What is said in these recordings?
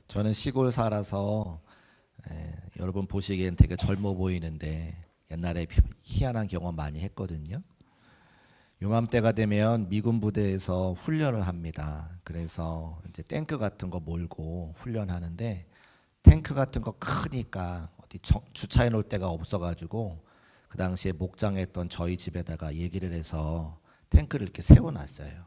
저는 시골 살아서 여러분 보시기엔 되게 젊어 보이는데 옛날에 희한한 경험 많이 했거든요. 요맘때가 되면 미군 부대에서 훈련을 합니다. 그래서 이제 탱크 같은 거 몰고 훈련하는데 탱크 같은 거 크니까 어디 주차해 놓을 데가 없어가지고 그 당시에 목장에 있던 저희 집에다가 얘기를 해서 탱크를 이렇게 세워놨어요.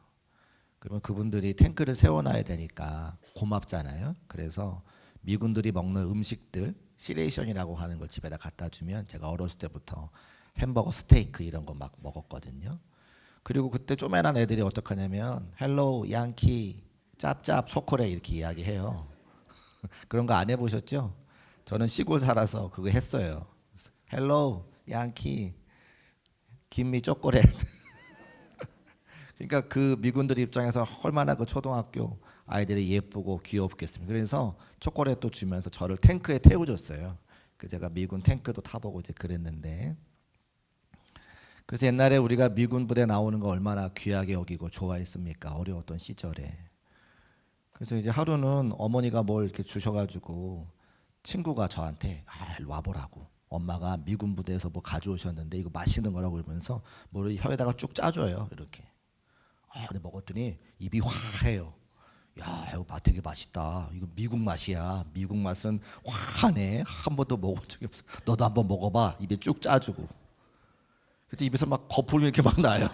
그러면 그분들이 탱크를 세워놔야 되니까 고맙잖아요. 그래서 미군들이 먹는 음식들 시레이션이라고 하는 걸 집에다 갖다 주면 제가 어렸을 때부터 햄버거, 스테이크 이런 거 막 먹었거든요. 그리고 그때 쪼매난 애들이 어떡하냐면 헬로우 양키 짭짭 초콜릿 이렇게 이야기해요. 그런 거 안 해보셨죠? 저는 시골 살아서 그거 했어요. 헬로우 양키 김미 초콜릿. 그러니까 그 미군들 입장에서 얼마나 그 초등학교 아이들이 예쁘고 귀엽겠습니까? 그래서 초콜릿도 주면서 저를 탱크에 태워줬어요. 그 제가 미군 탱크도 타보고 이제 그랬는데, 그래서 옛날에 우리가 미군 부대 나오는 거 얼마나 귀하게 여기고 좋아했습니까? 어려웠던 시절에. 그래서 이제 하루는 어머니가 뭘 이렇게 주셔가지고 친구가 저한테 일로 와보라고. 엄마가 미군 부대에서 뭐 가져오셨는데 이거 맛있는 거라고 그러면서 뭘 혀에다가 쭉 짜줘요. 이렇게. 근데 먹었더니 입이 화해요. 야, 이거 되게 맛있다. 이거 미국 맛이야. 미국 맛은 화하네. 한 번도 먹어본 적이 없어. 너도 한번 먹어봐. 입에 쭉 짜주고. 그때 입에서 막 거품이 이렇게 막 나요.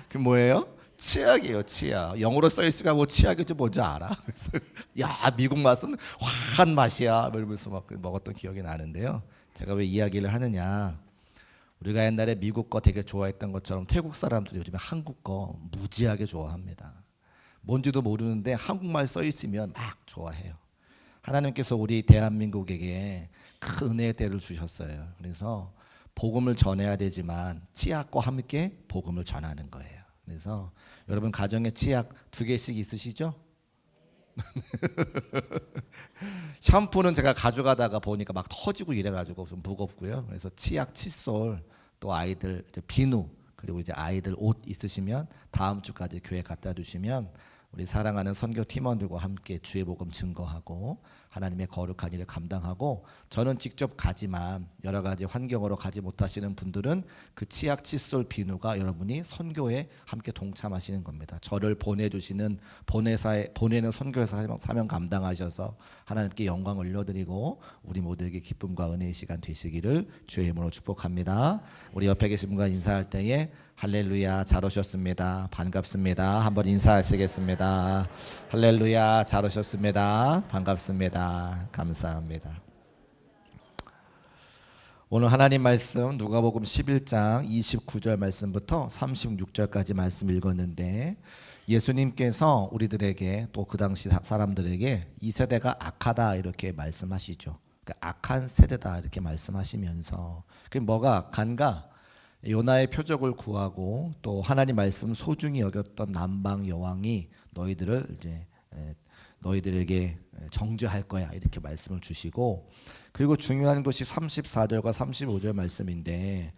그 뭐예요? 치약이에요, 치약. 영어로 써 있으니까 뭐 치약인지 뭔지 알아? 그래서 야, 미국 맛은 화한 맛이야. 이러면서 막 먹었던 기억이 나는데요. 제가 왜 이야기를 하느냐? 우리가 옛날에 미국 거 되게 좋아했던 것처럼 태국 사람들이 요즘에 한국 거 무지하게 좋아합니다. 뭔지도 모르는데 한국말 써 있으면 막 좋아해요. 하나님께서 우리 대한민국에게 큰 은혜의 때를 주셨어요. 그래서 복음을 전해야 되지만 치약과 함께 복음을 전하는 거예요. 그래서 여러분 가정에 치약 2개씩 있으시죠? 샴푸는 제가 가져가다가 보니까 막 터지고 이래가지고 좀 무겁고요. 그래서 치약, 칫솔, 또 아이들 이제 비누, 그리고 이제 아이들 옷 있으시면 다음 주까지 교회 갖다 주시면 우리 사랑하는 선교 팀원들과 함께 주의 복음 증거하고 하나님의 거룩한 일을 감당하고, 저는 직접 가지만 여러 가지 환경으로 가지 못하시는 분들은 그 치약, 칫솔, 비누가 여러분이 선교에 함께 동참하시는 겁니다. 저를 보내주시는 보내는 선교사 사명 감당하셔서 하나님께 영광 올려드리고 우리 모두에게 기쁨과 은혜의 시간 되시기를 주의 이름으로 축복합니다. 우리 옆에 계신 분과 인사할 때에 할렐루야 잘 오셨습니다. 반갑습니다. 한번 인사하시겠습니다. 할렐루야 잘 오셨습니다. 반갑습니다. 감사합니다. 오늘 하나님 말씀 누가복음 11장 29절 말씀부터 36절까지 말씀 읽었는데, 예수님께서 우리들에게 또 그 당시 사람들에게 이 세대가 악하다 이렇게 말씀하시죠. 악한 세대다 이렇게 말씀하시면서, 그 뭐가 악한가? 요나의 표적을 구하고 또 하나님 말씀 소중히 여겼던 남방 여왕이 너희들에게 정죄할 거야 이렇게 말씀을 주시고, 그리고 중요한 것이 34절과 35절 말씀인데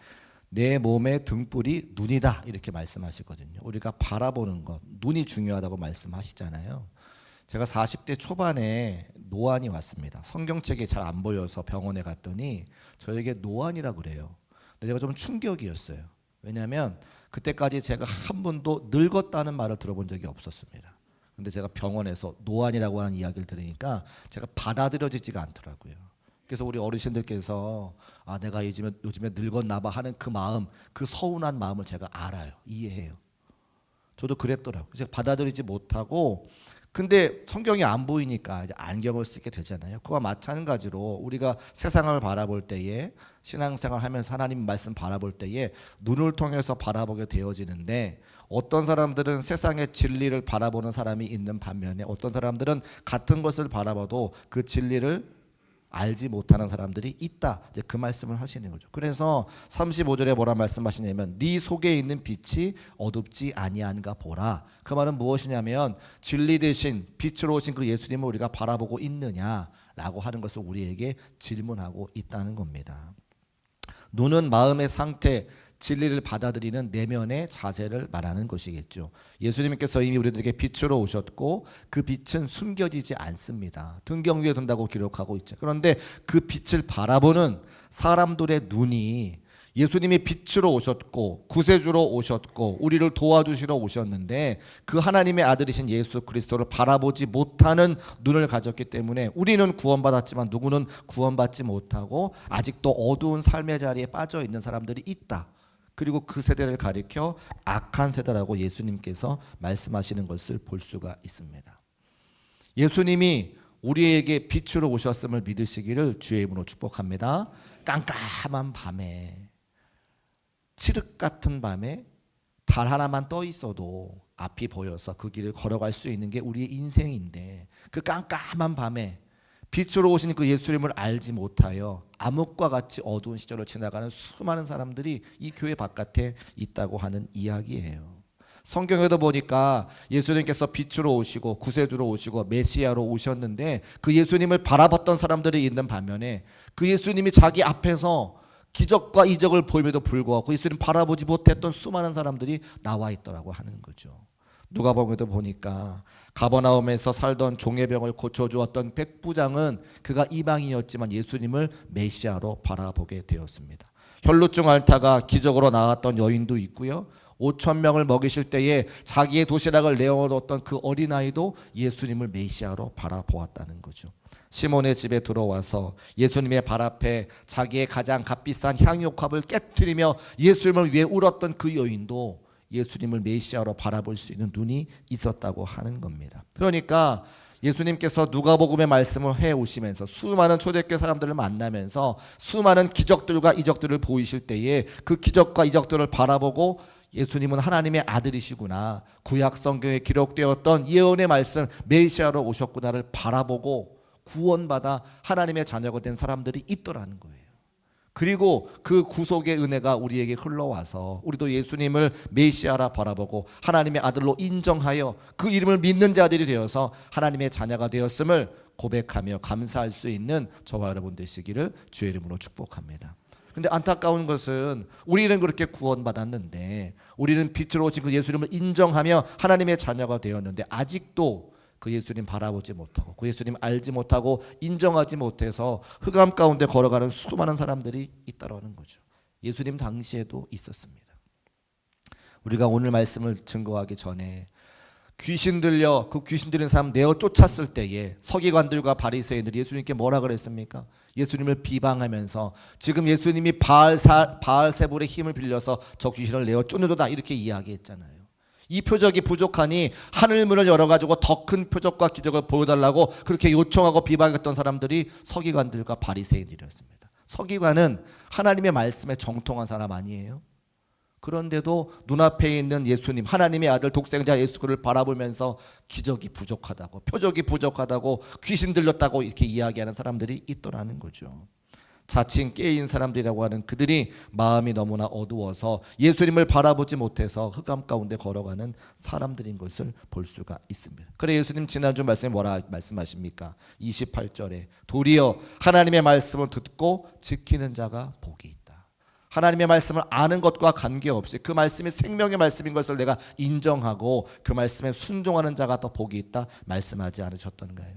내 몸의 등불이 눈이다 이렇게 말씀하시거든요. 우리가 바라보는 것, 눈이 중요하다고 말씀하시잖아요. 제가 40대 초반에 노안이 왔습니다. 성경책이 잘 안 보여서 병원에 갔더니 저에게 노안이라고 그래요. 근데 제가 좀 충격이었어요. 왜냐하면 그때까지 제가 한 번도 늙었다는 말을 들어본 적이 없었습니다. 근데 제가 병원에서 노안이라고 하는 이야기를 들으니까 제가 받아들여지지가 않더라고요. 그래서 우리 어르신들께서 내가 요즘에 늙었나 봐 하는 그 마음, 그 서운한 마음을 제가 알아요. 이해해요. 저도 그랬더라고요. 제가 받아들이지 못하고, 근데 성경이 안 보이니까 이제 안경을 쓰게 되잖아요. 그와 마찬가지로 우리가 세상을 바라볼 때에, 신앙생활 하면서 하나님 말씀 바라볼 때에 눈을 통해서 바라보게 되어지는데, 어떤 사람들은 세상의 진리를 바라보는 사람이 있는 반면에 어떤 사람들은 같은 것을 바라봐도 그 진리를 알지 못하는 사람들이 있다. 이제 그 말씀을 하시는 거죠. 그래서 35절에 뭐라 말씀하시냐면 네 속에 있는 빛이 어둡지 아니한가 보라. 그 말은 무엇이냐면 진리 대신 빛으로 오신 그 예수님을 우리가 바라보고 있느냐라고 하는 것을 우리에게 질문하고 있다는 겁니다. 눈은 마음의 상태, 진리를 받아들이는 내면의 자세를 말하는 것이겠죠. 예수님께서 이미 우리들에게 빛으로 오셨고 그 빛은 숨겨지지 않습니다. 등경 위에 둔다고 기록하고 있죠. 그런데 그 빛을 바라보는 사람들의 눈이 예수님이 빛으로 오셨고 구세주로 오셨고 우리를 도와주시러 오셨는데 그 하나님의 아들이신 예수 그리스도를 바라보지 못하는 눈을 가졌기 때문에 우리는 구원받았지만 누구는 구원받지 못하고 아직도 어두운 삶의 자리에 빠져 있는 사람들이 있다. 그리고 그 세대를 가리켜 악한 세대라고 예수님께서 말씀하시는 것을 볼 수가 있습니다. 예수님이 우리에게 빛으로 오셨음을 믿으시기를 주의 이름으로 축복합니다. 깜깜한 밤에 칠흑 같은 밤에 달 하나만 떠 있어도 앞이 보여서 그 길을 걸어갈 수 있는 게 우리의 인생인데 그 깜깜한 밤에 빛으로 오신 그 예수님을 알지 못하여 암흑과 같이 어두운 시절을 지나가는 수많은 사람들이 이 교회 바깥에 있다고 하는 이야기예요. 성경에도 보니까 예수님께서 빛으로 오시고 구세주로 오시고 메시아로 오셨는데 그 예수님을 바라봤던 사람들이 있는 반면에 그 예수님이 자기 앞에서 기적과 이적을 보임에도 불구하고 예수님 바라보지 못했던 수많은 사람들이 나와 있더라고 하는 거죠. 누가복음에도 보니까 가버나움에서 살던 종의 병을 고쳐주었던 백부장은 그가 이방인이었지만 예수님을 메시아로 바라보게 되었습니다. 혈루증 앓다가 기적으로 나았던 여인도 있고요. 5천 명을 먹이실 때에 자기의 도시락을 내어놓았던 그 어린아이도 예수님을 메시아로 바라보았다는 거죠. 시몬의 집에 들어와서 예수님의 발 앞에 자기의 가장 값비싼 향유옥합을 깨트리며 예수님을 위해 울었던 그 여인도 예수님을 메시아로 바라볼 수 있는 눈이 있었다고 하는 겁니다. 그러니까 예수님께서 누가복음의 말씀을 해오시면서 수많은 초대교회 사람들을 만나면서 수많은 기적들과 이적들을 보이실 때에 그 기적과 이적들을 바라보고 예수님은 하나님의 아들이시구나, 구약 성경에 기록되었던 예언의 말씀 메시아로 오셨구나를 바라보고 구원받아 하나님의 자녀가 된 사람들이 있더라는 거예요. 그리고 그 구속의 은혜가 우리에게 흘러와서 우리도 예수님을 메시아라 바라보고 하나님의 아들로 인정하여 그 이름을 믿는 자들이 되어서 하나님의 자녀가 되었음을 고백하며 감사할 수 있는 저와 여러분 되시기를 주의 이름으로 축복합니다. 근데 안타까운 것은 우리는 그렇게 구원받았는데 우리는 빛으로 오신 그 예수님을 인정하며 하나님의 자녀가 되었는데 아직도 그 예수님 바라보지 못하고 그 예수님 알지 못하고 인정하지 못해서 흑암 가운데 걸어가는 수많은 사람들이 있다라는 거죠. 예수님 당시에도 있었습니다. 우리가 오늘 말씀을 증거하기 전에 귀신 들려 그 귀신 들린 사람 내어 쫓았을 때에 서기관들과 바리새인들이 예수님께 뭐라 그랬습니까? 예수님을 비방하면서 지금 예수님이 바알세불의 힘을 빌려서 저 귀신을 내어 쫓는도다 이렇게 이야기했잖아요. 이 표적이 부족하니 하늘문을 열어가지고 더 큰 표적과 기적을 보여달라고 그렇게 요청하고 비방했던 사람들이 서기관들과 바리새인들이었습니다. 서기관은 하나님의 말씀에 정통한 사람 아니에요? 그런데도 눈앞에 있는 예수님, 하나님의 아들 독생자 예수 그를 바라보면서 기적이 부족하다고, 표적이 부족하다고, 귀신 들렸다고 이렇게 이야기하는 사람들이 있더라는 거죠. 자칭 깨인 사람들이라고 하는 그들이 마음이 너무나 어두워서 예수님을 바라보지 못해서 흑암 가운데 걸어가는 사람들인 것을 볼 수가 있습니다. 그래 예수님 지난주 말씀에 뭐라 말씀하십니까? 28절에 도리어 하나님의 말씀을 듣고 지키는 자가 복이 있다. 하나님의 말씀을 아는 것과 관계없이 그 말씀이 생명의 말씀인 것을 내가 인정하고 그 말씀에 순종하는 자가 더 복이 있다 말씀하지 않으셨던가요?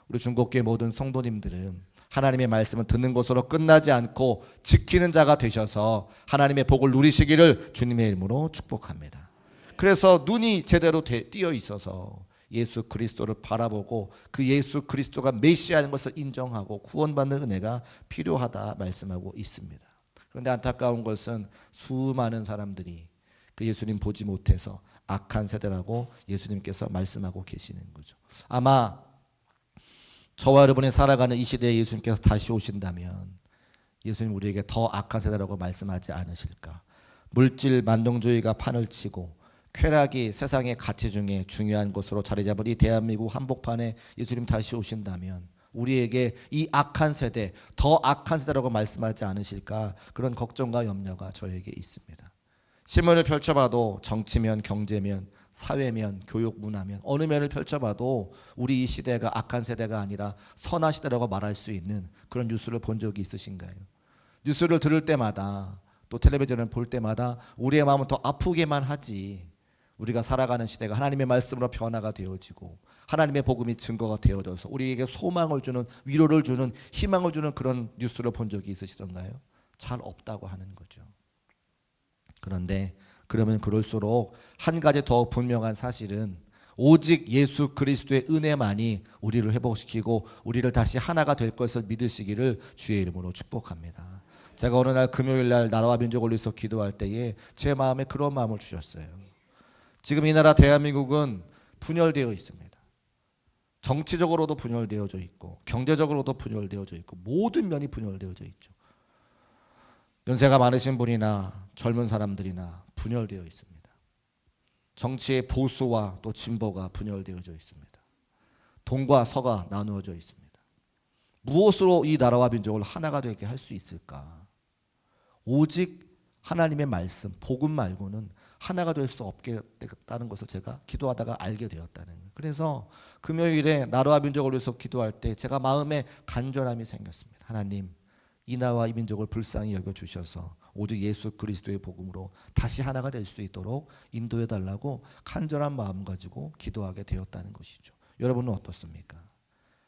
우리 중국교회 모든 성도님들은 하나님의 말씀을 듣는 것으로 끝나지 않고 지키는 자가 되셔서 하나님의 복을 누리시기를 주님의 이름으로 축복합니다. 그래서 눈이 제대로 띄어 있어서 예수 그리스도를 바라보고 그 예수 그리스도가 메시아인 것을 인정하고 구원받는 은혜가 필요하다 말씀하고 있습니다. 그런데 안타까운 것은 수많은 사람들이 그 예수님 보지 못해서 악한 세대라고 예수님께서 말씀하고 계시는 거죠. 아마 저와 여러분이 살아가는 이 시대에 예수님께서 다시 오신다면 예수님 우리에게 더 악한 세대라고 말씀하지 않으실까? 물질 만능주의가 판을 치고 쾌락이 세상의 가치 중에 중요한 것으로 자리 잡은 이 대한민국 한복판에 예수님 다시 오신다면 우리에게 이 악한 세대, 더 악한 세대라고 말씀하지 않으실까? 그런 걱정과 염려가 저에게 있습니다. 신문을 펼쳐봐도 정치면, 경제면, 사회면, 교육, 문화면 어느 면을 펼쳐봐도 우리 이 시대가 악한 세대가 아니라 선한 시대라고 말할 수 있는 그런 뉴스를 본 적이 있으신가요? 뉴스를 들을 때마다 또 텔레비전을 볼 때마다 우리의 마음은 더 아프게만 하지. 우리가 살아가는 시대가 하나님의 말씀으로 변화가 되어지고 하나님의 복음이 증거가 되어져서 우리에게 소망을 주는, 위로를 주는, 희망을 주는 그런 뉴스를 본 적이 있으시던가요? 잘 없다고 하는 거죠. 그런데 그러면 그럴수록 한 가지 더 분명한 사실은 오직 예수 그리스도의 은혜만이 우리를 회복시키고 우리를 다시 하나가 될 것을 믿으시기를 주의 이름으로 축복합니다. 제가 어느 날 금요일 날 나라와 민족을 위해서 기도할 때에 제 마음에 그런 마음을 주셨어요. 지금 이 나라 대한민국은 분열되어 있습니다. 정치적으로도 분열되어져 있고 경제적으로도 분열되어져 있고 모든 면이 분열되어져 있죠. 연세가 많으신 분이나 젊은 사람들이나 분열되어 있습니다. 정치의 보수와 또 진보가 분열되어져 있습니다. 동과 서가 나누어져 있습니다. 무엇으로 이 나라와 민족을 하나가 되게 할 수 있을까? 오직 하나님의 말씀, 복음 말고는 하나가 될 수 없겠다는 것을 제가 기도하다가 알게 되었다는 거예요. 그래서 금요일에 나라와 민족을 위해서 기도할 때 제가 마음에 간절함이 생겼습니다. 하나님, 이 나라와 이 민족을 불쌍히 여겨주셔서 오직 예수 그리스도의 복음으로 다시 하나가 될 수 있도록 인도해 달라고 간절한 마음 가지고 기도하게 되었다는 것이죠. 여러분은 어떻습니까?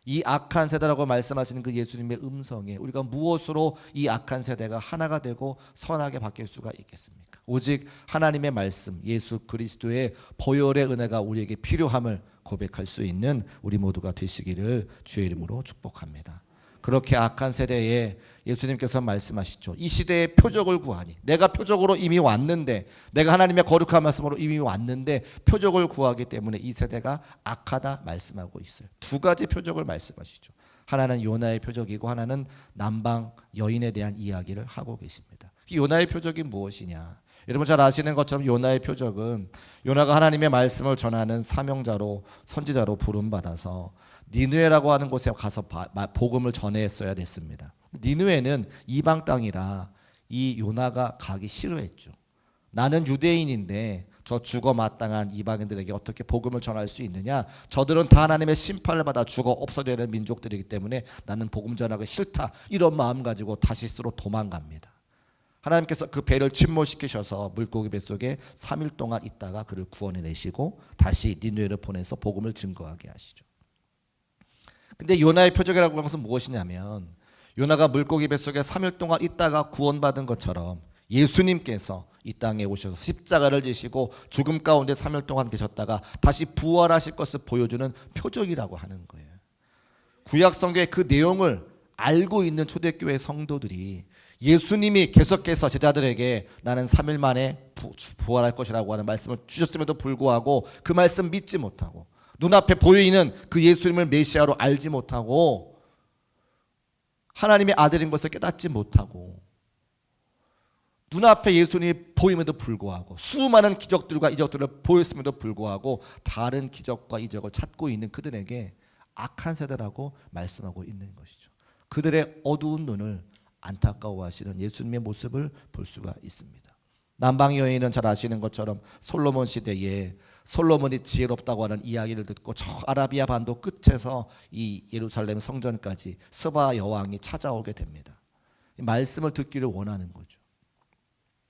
이 악한 세대라고 말씀하시는 그 예수님의 음성에 우리가 무엇으로 이 악한 세대가 하나가 되고 선하게 바뀔 수가 있겠습니까? 오직 하나님의 말씀, 예수 그리스도의 보혈의 은혜가 우리에게 필요함을 고백할 수 있는 우리 모두가 되시기를 주의 이름으로 축복합니다. 그렇게 악한 세대에 예수님께서 말씀하시죠. 이 시대의 표적을 구하니, 내가 표적으로 이미 왔는데, 내가 하나님의 거룩한 말씀으로 이미 왔는데 표적을 구하기 때문에 이 세대가 악하다 말씀하고 있어요. 두 가지 표적을 말씀하시죠. 하나는 요나의 표적이고 하나는 남방 여인에 대한 이야기를 하고 계십니다. 이 요나의 표적이 무엇이냐? 여러분 잘 아시는 것처럼 요나의 표적은 요나가 하나님의 말씀을 전하는 사명자로, 선지자로 부름받아서 니느웨라고 하는 곳에 가서 복음을 전했어야 됐습니다. 니느웨는 이방 땅이라 이 요나가 가기 싫어했죠. 나는 유대인인데 저 죽어 마땅한 이방인들에게 어떻게 복음을 전할 수 있느냐? 저들은 다 하나님의 심판을 받아 죽어 없어져야 하는 민족들이기 때문에 나는 복음 전하기 싫다. 이런 마음 가지고 다시스로 도망갑니다. 하나님께서 그 배를 침몰시키셔서 물고기 뱃속에 3일 동안 있다가 그를 구원해내시고 다시 니느웨를 보내서 복음을 증거하게 하시죠. 근데 요나의 표적이라고 하는 것은 무엇이냐면 요나가 물고기 뱃속에 3일 동안 있다가 구원받은 것처럼 예수님께서 이 땅에 오셔서 십자가를 지시고 죽음 가운데 3일 동안 계셨다가 다시 부활하실 것을 보여주는 표적이라고 하는 거예요. 구약성경의 그 내용을 알고 있는 초대교회 성도들이 예수님이 계속해서 제자들에게 나는 3일 만에 부활할 것이라고 하는 말씀을 주셨음에도 불구하고 그 말씀 믿지 못하고 눈앞에 보이는 그 예수님을 메시아로 알지 못하고 하나님의 아들인 것을 깨닫지 못하고 눈앞에 예수님이 보임에도 불구하고 수많은 기적들과 이적들을 보였음에도 불구하고 다른 기적과 이적을 찾고 있는 그들에게 악한 세대라고 말씀하고 있는 것이죠. 그들의 어두운 눈을 안타까워하시는 예수님의 모습을 볼 수가 있습니다. 남방 여인은 잘 아시는 것처럼 솔로몬 시대에 솔로몬이 지혜롭다고 하는 이야기를 듣고 저 아라비아 반도 끝에서 이 예루살렘 성전까지 스바 여왕이 찾아오게 됩니다. 말씀을 듣기를 원하는 거죠.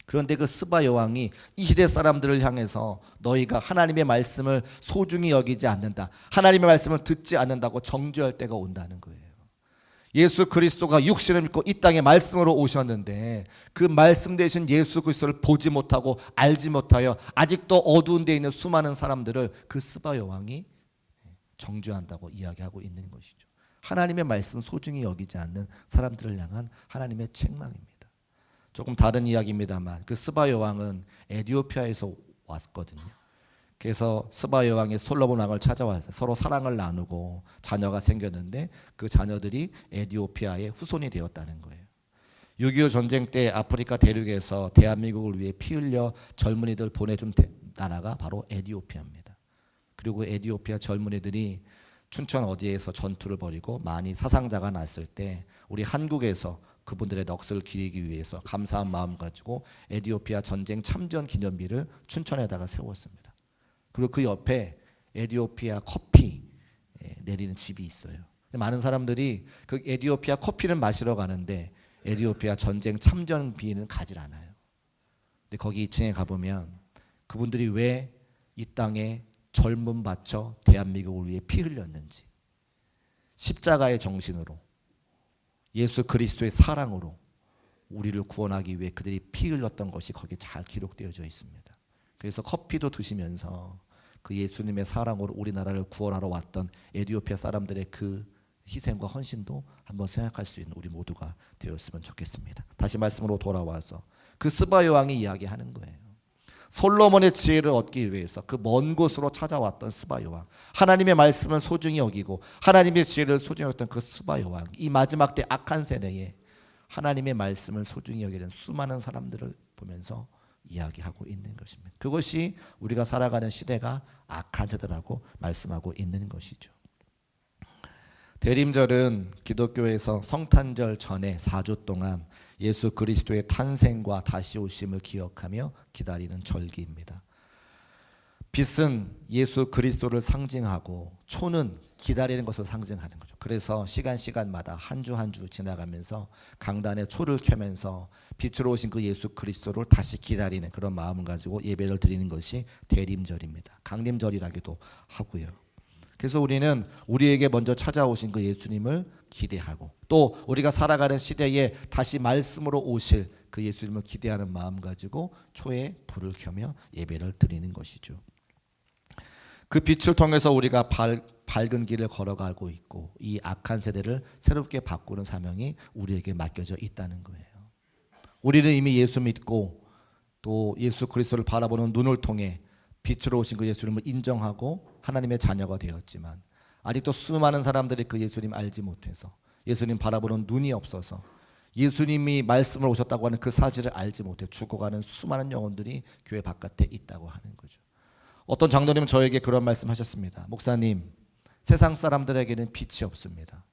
그런데 그 스바 여왕이 이 시대 사람들을 향해서 너희가 하나님의 말씀을 소중히 여기지 않는다, 하나님의 말씀을 듣지 않는다고 정죄할 때가 온다는 거예요. 예수 그리스도가 육신을 믿고 이 땅에 말씀으로 오셨는데 그 말씀 되신 예수 그리스도를 보지 못하고 알지 못하여 아직도 어두운 데 있는 수많은 사람들을 그 스바 여왕이 정죄한다고 이야기하고 있는 것이죠. 하나님의 말씀 소중히 여기지 않는 사람들을 향한 하나님의 책망입니다. 조금 다른 이야기입니다만 그 스바 여왕은 에티오피아에서 왔거든요. 그래서 스바 여왕이 솔로몬 왕을 찾아와서 서로 사랑을 나누고 자녀가 생겼는데 그 자녀들이 에티오피아의 후손이 되었다는 거예요. 6.25 전쟁 때 아프리카 대륙에서 대한민국을 위해 피 흘려 젊은이들 보내준 나라가 바로 에티오피아입니다. 그리고 에티오피아 젊은이들이 춘천 어디에서 전투를 벌이고 많이 사상자가 났을 때 우리 한국에서 그분들의 넋을 기리기 위해서 감사한 마음 가지고 에티오피아 전쟁 참전 기념비를 춘천에다가 세웠습니다. 그리고 그 옆에 에티오피아 커피 내리는 집이 있어요. 많은 사람들이 그 에티오피아 커피를 마시러 가는데 에티오피아 전쟁 참전비는 가질 않아요. 근데 거기 2층에 가보면 그분들이 왜 이 땅에 젊음 바쳐 대한민국을 위해 피 흘렸는지, 십자가의 정신으로 예수 그리스도의 사랑으로 우리를 구원하기 위해 그들이 피 흘렸던 것이 거기에 잘 기록되어져 있습니다. 그래서 커피도 드시면서 그 예수님의 사랑으로 우리나라를 구원하러 왔던 에티오피아 사람들의 그 희생과 헌신도 한번 생각할 수 있는 우리 모두가 되었으면 좋겠습니다. 다시 말씀으로 돌아와서 그 스바 여왕이 이야기하는 거예요. 솔로몬의 지혜를 얻기 위해서 그 먼 곳으로 찾아왔던 스바 여왕, 하나님의 말씀을 소중히 여기고 하나님의 지혜를 소중히 여겼던 그 스바 여왕, 이 마지막 때 악한 세대에 하나님의 말씀을 소중히 여기는 수많은 사람들을 보면서 이야기하고 있는 것입니다. 그것이 우리가 살아가는 시대가 악한 세대라고 말씀하고 있는 것이죠. 대림절은 기독교에서 성탄절 전에 4주 동안 예수 그리스도의 탄생과 다시 오심을 기억하며 기다리는 절기입니다. 빛은 예수 그리스도를 상징하고 초는 기다리는 것을 상징하는 거죠. 그래서 시간마다 한 주 한 주 지나가면서 강단에 초를 켜면서 빛으로 오신 그 예수 그리스도를 다시 기다리는 그런 마음을 가지고 예배를 드리는 것이 대림절입니다. 강림절이라기도 하고요. 그래서 우리는 우리에게 먼저 찾아오신 그 예수님을 기대하고 또 우리가 살아가는 시대에 다시 말씀으로 오실 그 예수님을 기대하는 마음 가지고 초에 불을 켜며 예배를 드리는 것이죠. 그 빛을 통해서 우리가 밝은 길을 걸어가고 있고 이 악한 세대를 새롭게 바꾸는 사명이 우리에게 맡겨져 있다는 거예요. 우리는 이미 예수 믿고 또 예수 그리스도를 바라보는 눈을 통해 빛으로 오신 그 예수님을 인정하고 하나님의 자녀가 되었지만 아직도 수많은 사람들이 그 예수님 알지 못해서 예수님 바라보는 눈이 없어서 예수님이 말씀을 오셨다고 하는 그 사실을 알지 못해 죽어가는 수많은 영혼들이 교회 바깥에 있다고 하는 거죠. 어떤 장로님은 저에게 그런 말씀하셨습니다. 목사님, 세상 사람들에게는 빛이 없습니다.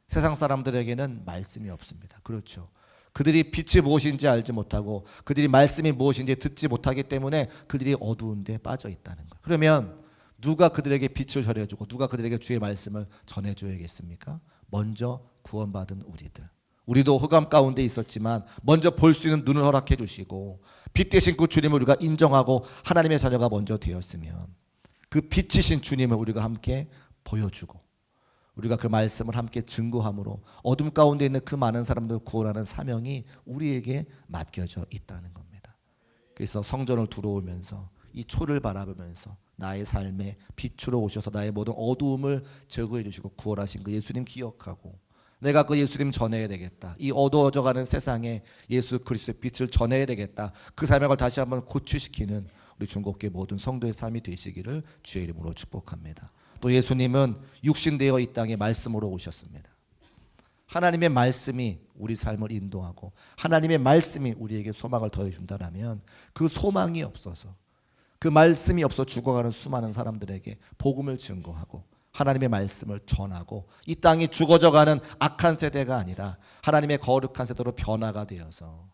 세상 사람들에게는 말씀이 없습니다. 그렇죠. 그들이 빛이 무엇인지 알지 못하고 그들이 말씀이 무엇인지 듣지 못하기 때문에 그들이 어두운 데 빠져 있다는 거예요. 그러면 누가 그들에게 빛을 전해주고 누가 그들에게 주의 말씀을 전해줘야겠습니까? 먼저 구원받은 우리들. 우리도 흑암 가운데 있었지만 먼저 볼 수 있는 눈을 허락해 주시고 빛 대신 그 주님을 우리가 인정하고 하나님의 자녀가 먼저 되었으면 그 빛이신 주님을 우리가 함께 보여주고 우리가 그 말씀을 함께 증거함으로 어둠 가운데 있는 그 많은 사람들을 구원하는 사명이 우리에게 맡겨져 있다는 겁니다. 그래서 성전을 들어오면서 이 초를 바라보면서 나의 삶에 빛으로 오셔서 나의 모든 어두움을 제거해 주시고 구원하신 그 예수님 기억하고 내가 그 예수님 전해야 되겠다. 이 어두워져가는 세상에 예수 그리스도의 빛을 전해야 되겠다. 그 사명을 다시 한번 고취시키는 우리 중국교회 모든 성도의 삶이 되시기를 주의 이름으로 축복합니다. 또 예수님은 육신되어 이 땅에 말씀으로 오셨습니다. 하나님의 말씀이 우리 삶을 인도하고 하나님의 말씀이 우리에게 소망을 더해준다면 그 소망이 없어서 그 말씀이 없어 죽어가는 수많은 사람들에게 복음을 증거하고 하나님의 말씀을 전하고 이 땅이 죽어져가는 악한 세대가 아니라 하나님의 거룩한 세대로 변화가 되어서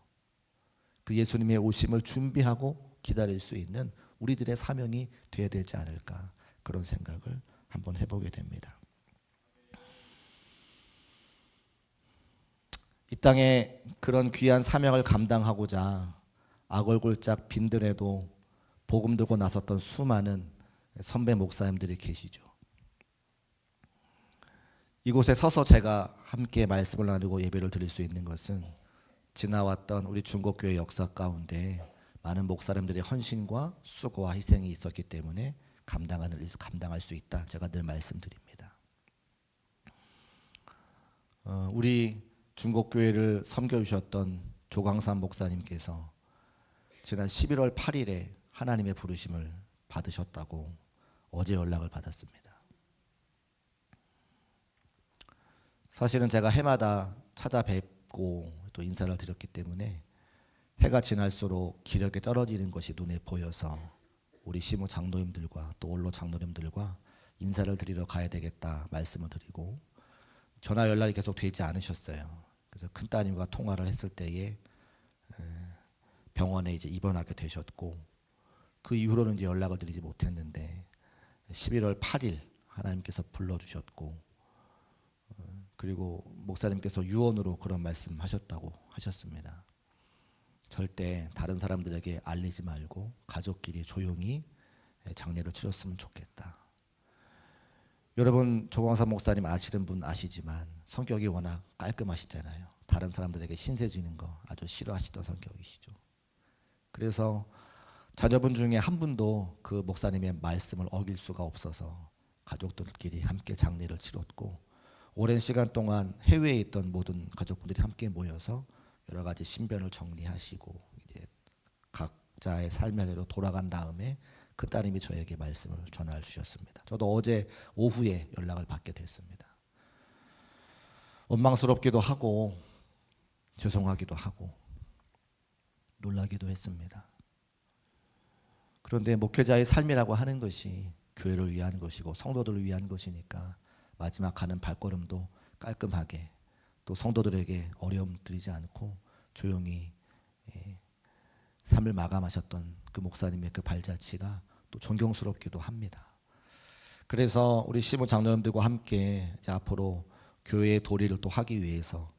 그 예수님의 오심을 준비하고 기다릴 수 있는 우리들의 사명이 되어야 되지 않을까 그런 생각을 한번 해보게 됩니다. 이 땅에 그런 귀한 사명을 감당하고자 악얼굴짝 빈들에도 복음 들고 나섰던 수많은 선배 목사님들이 계시죠. 이곳에 서서 제가 함께 말씀을 나누고 예배를 드릴 수 있는 것은 지나왔던 우리 중국교회 역사 가운데 많은 목사님들의 헌신과 수고와 희생이 있었기 때문에 감당할 수 있다. 제가 늘 말씀드립니다. 우리 중국교회를 섬겨주셨던 조광삼 목사님께서 지난 11월 8일에 하나님의 부르심을 받으셨다고 어제 연락을 받았습니다. 사실은 제가 해마다 찾아뵙고 또 인사를 드렸기 때문에 해가 지날수록 기력이 떨어지는 것이 눈에 보여서 우리 시무 장로님들과 또 원로 장로님들과 인사를 드리러 가야 되겠다 말씀을 드리고 전화 연락이 계속 되지 않으셨어요. 그래서 큰따님과 통화를 했을 때에 병원에 이제 입원하게 되셨고 그 이후로는 이제 연락을 드리지 못했는데 11월 8일 하나님께서 불러주셨고 그리고 목사님께서 유언으로 그런 말씀하셨다고 하셨습니다. 절대 다른 사람들에게 알리지 말고 가족끼리 조용히 장례를 치렀으면 좋겠다. 여러분 조광삼 목사님 아시는 분 아시지만 성격이 워낙 깔끔하시잖아요. 다른 사람들에게 신세 지는 거 아주 싫어하시던 성격이시죠. 그래서 자녀분 중에 한 분도 그 목사님의 말씀을 어길 수가 없어서 가족들끼리 함께 장례를 치렀고, 오랜 시간 동안 해외에 있던 모든 가족분들이 함께 모여서 여러 가지 신변을 정리하시고 이제 각자의 삶의 대로 돌아간 다음에 그 따님이 저에게 말씀을 전해 주셨습니다. 저도 어제 오후에 연락을 받게 됐습니다. 원망스럽기도 하고 죄송하기도 하고 놀라기도 했습니다. 그런데 목회자의 삶이라고 하는 것이 교회를 위한 것이고 성도들을 위한 것이니까 마지막 가는 발걸음도 깔끔하게, 또 성도들에게 어려움 드리지 않고 조용히 삶을 마감하셨던 그 목사님의 그 발자취가 또 존경스럽기도 합니다. 그래서 우리 시부 장로님들과 함께 이제 앞으로 교회의 도리를 또 하기 위해서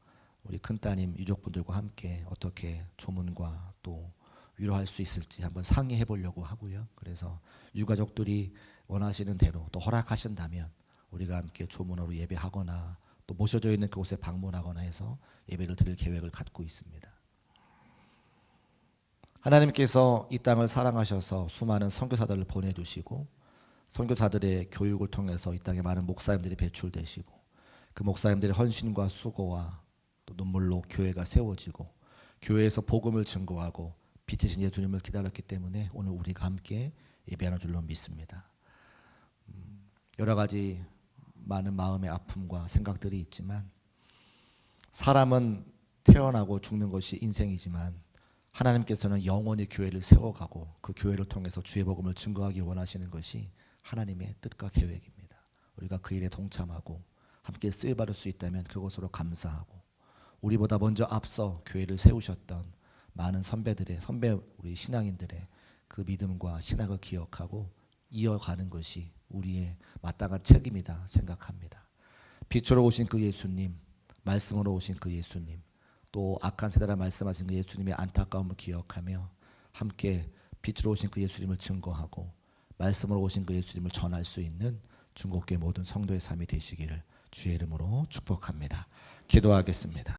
우리 큰따님 유족분들과 함께 어떻게 조문과 또 위로할 수 있을지 한번 상의해 보려고 하고요. 그래서 유가족들이 원하시는 대로 또 허락하신다면 우리가 함께 조문으로 예배하거나 또 모셔져 있는 그곳에 방문하거나 해서 예배를 드릴 계획을 갖고 있습니다. 하나님께서 이 땅을 사랑하셔서 수많은 선교사들을 보내주시고 선교사들의 교육을 통해서 이 땅에 많은 목사님들이 배출되시고 그 목사님들의 헌신과 수고와 또 눈물로 교회가 세워지고 교회에서 복음을 증거하고 빛이신 예수님을 기다렸기 때문에 오늘 우리가 함께 예배하는 줄로 믿습니다. 여러 가지 많은 마음의 아픔과 생각들이 있지만 사람은 태어나고 죽는 것이 인생이지만 하나님께서는 영원히 교회를 세워가고 그 교회를 통해서 주의 복음을 증거하기 원하시는 것이 하나님의 뜻과 계획입니다. 우리가 그 일에 동참하고 함께 쓰임받을 수 있다면 그것으로 감사하고, 우리보다 먼저 앞서 교회를 세우셨던 많은 선배 우리 신앙인들의 그 믿음과 신학을 기억하고 이어가는 것이 우리의 마땅한 책임이다 생각합니다. 빛으로 오신 그 예수님, 말씀으로 오신 그 예수님, 또 악한 세대라 말씀하신 그 예수님의 안타까움을 기억하며 함께 빛으로 오신 그 예수님을 증거하고 말씀으로 오신 그 예수님을 전할 수 있는 중국교회 모든 성도의 삶이 되시기를 주의 이름으로 축복합니다. 기도하겠습니다.